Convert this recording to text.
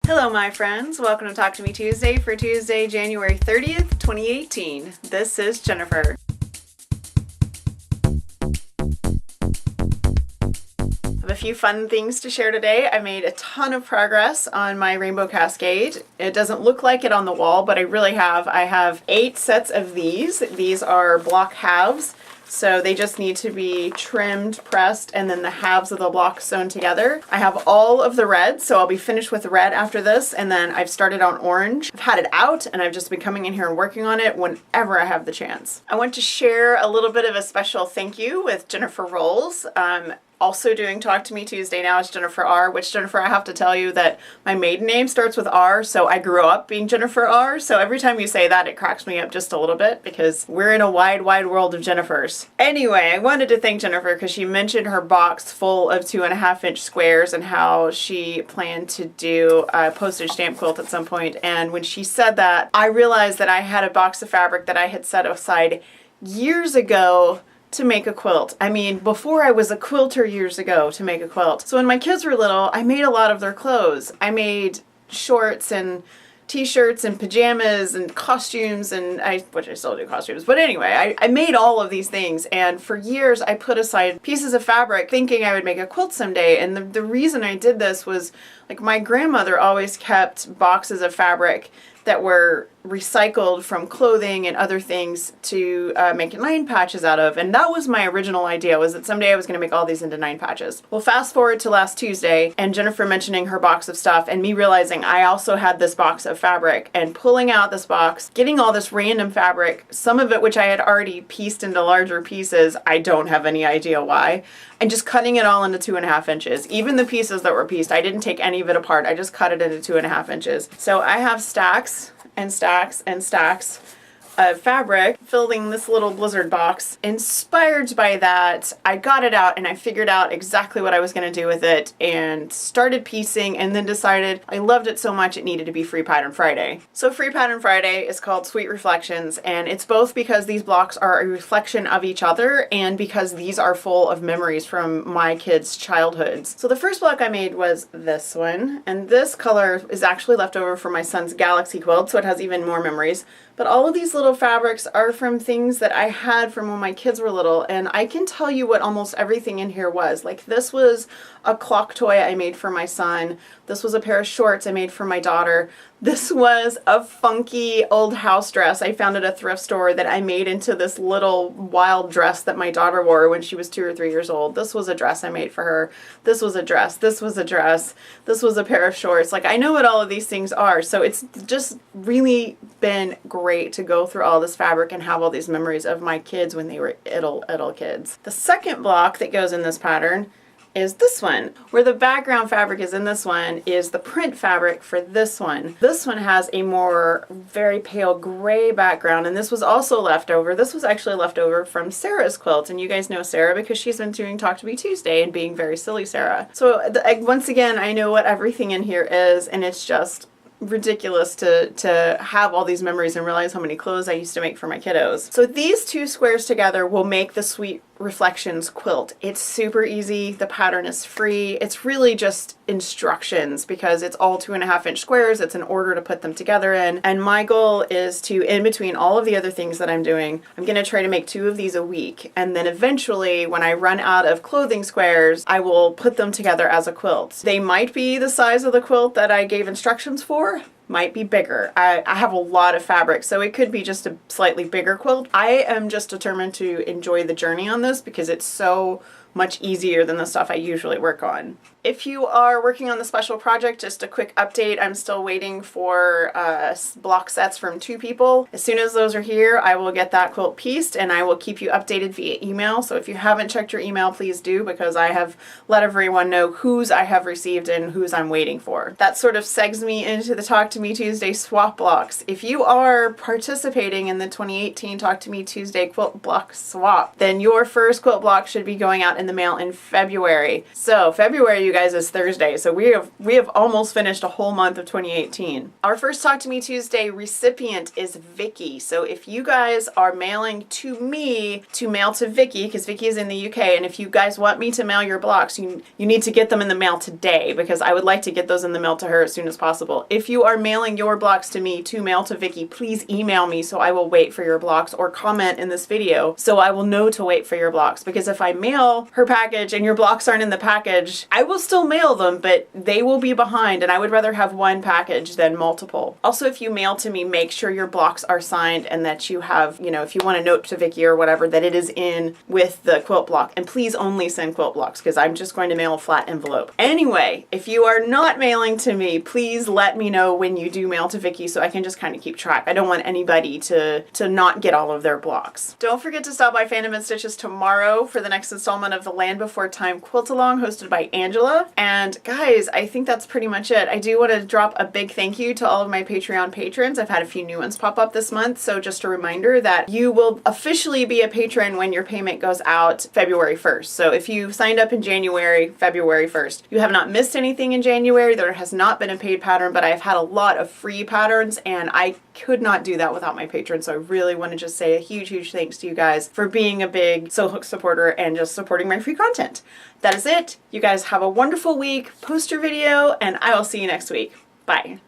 Hello my friends, welcome to Talk to Me Tuesday for Tuesday, January 30th, 2018. This is Jennifer. I have a few fun things to share today. I made a ton of progress on my rainbow cascade. It doesn't look like it on the wall, but I really have. I have 8 sets of these. These are block halves. So they just need to be trimmed, pressed, and then the halves of the block sewn together. I have all of the red, so I'll be finished with red after this, and then I've started on orange. I've had it out, and I've just been coming in here and working on it whenever I have the chance. I want to share a little bit of a special thank you with Jennifer Rolls. Also doing Talk to Me Tuesday now is Jennifer R, which Jennifer, I have to tell you that my maiden name starts with R, so I grew up being Jennifer R, so every time you say that it cracks me up just a little bit because we're in a wide world of Jennifers. Anyway, I wanted to thank Jennifer because she mentioned her box full of 2.5-inch squares and how she planned to do a postage stamp quilt at some point, and when she said that, I realized that I had a box of fabric that I had set aside years ago to make a quilt. I mean, before I was a quilter years ago to make a quilt. So when my kids were little, I made a lot of their clothes. I made shorts and t-shirts and pajamas and costumes and which I still do costumes. But anyway, I made all of these things, and for years I put aside pieces of fabric thinking I would make a quilt someday. And the reason I did this was, like, my grandmother always kept boxes of fabric that were recycled from clothing and other things to make 9 patches out of, and that was my original idea, was that someday I was going to make all these into 9 patches. Well, fast forward to last Tuesday and Jennifer mentioning her box of stuff and me realizing I also had this box of fabric, and pulling out this box, getting all this random fabric, some of it which I had already pieced into larger pieces, I don't have any idea why, and just cutting it all into 2.5 inches. Even the pieces that were pieced, I didn't take any of it apart, I just cut it into 2.5 inches. So I have stacks and stacks and stacks of fabric filling this little blizzard box. Inspired by that, I got it out and I figured out exactly what I was going to do with it and started piecing, and then decided I loved it so much it needed to be Free Pattern Friday. So Free Pattern Friday is called Sweet Reflections, and it's both because these blocks are a reflection of each other and because these are full of memories from my kids' childhoods. So the first block I made was this one, and this color is actually left over from my son's Galaxy quilt, so it has even more memories. But all of these little fabrics are from things that I had from when my kids were little, and I can tell you what almost everything in here was. Like, this was a clock toy I made for my son. This was a pair of shorts I made for my daughter. This was a funky old house dress I found at a thrift store that I made into this little wild dress that my daughter wore when she was 2 or 3 years old. This was a dress I made for her. This was a dress. This was a dress. This was a pair of shorts. Like, I know what all of these things are, so it's just really been great to go through all this fabric and have all these memories of my kids when they were little kids. The second block that goes in this pattern is this one. Where the background fabric is in this one is the print fabric for this one. This one has a more very pale gray background, and this was also left over. This was actually left over from Sarah's quilt, and you guys know Sarah because she's been doing Talk to Me Tuesday and being very silly Sarah. So once again, I know what everything in here is, and it's just ridiculous to have all these memories and realize how many clothes I used to make for my kiddos. So these 2 squares together will make the Sweet Reflections quilt. It's super easy. The pattern is free. It's really just instructions because it's all 2.5-inch squares. It's an order to put them together in. And my goal is to, in between all of the other things that I'm doing, I'm going to try to make 2 of these a week. And then eventually, when I run out of clothing squares, I will put them together as a quilt. They might be the size of the quilt that I gave instructions for. Might be bigger. I have a lot of fabric, so it could be just a slightly bigger quilt. I am just determined to enjoy the journey on this because it's so much easier than the stuff I usually work on. If you are working on the special project, just a quick update, I'm still waiting for block sets from 2 people. As soon as those are here, I will get that quilt pieced and I will keep you updated via email. So if you haven't checked your email, please do, because I have let everyone know whose I have received and whose I'm waiting for. That sort of segs me into the Talk to Me Tuesday swap blocks. If you are participating in the 2018 Talk to Me Tuesday quilt block swap, then your first quilt block should be going out in the mail in February. So February, you you guys is Thursday, so we have almost finished a whole month of 2018. Our first Talk to Me Tuesday recipient is Vicky. So if you guys are mailing to me to mail to Vicky, because Vicky is in the UK, and if you guys want me to mail your blocks, you need to get them in the mail today, because I would like to get those in the mail to her as soon as possible. If you are mailing your blocks to me to mail to Vicky, please email me so I will wait for your blocks, or comment in this video so I will know to wait for your blocks, because if I mail her package and your blocks aren't in the package, I will still mail them, but they will be behind, and I would rather have one package than multiple. Also, if you mail to me, make sure your blocks are signed and that you have, you know, if you want a note to Vicky or whatever, that it is in with the quilt block. And please only send quilt blocks, because I'm just going to mail a flat envelope. Anyway, if you are not mailing to me, please let me know when you do mail to Vicky so I can just kind of keep track. I don't want anybody to not get all of their blocks. Don't forget to stop by Fandom and Stitches tomorrow for the next installment of the Land Before Time Quilt Along, hosted by Angela. And guys, I think that's pretty much it. I do want to drop a big thank you to all of my Patreon patrons. I've had a few new ones pop up this month, so just a reminder that you will officially be a patron when your payment goes out February 1st. So if you signed up in January, February 1st, you have not missed anything in January. There has not been a paid pattern, but I've had a lot of free patterns, and I could not do that without my patrons. So I really want to just say a huge thanks to you guys for being a big Sew Hook supporter and just supporting my free content. That is it. You guys have a wonderful week. Post your video, and I will see you next week. Bye.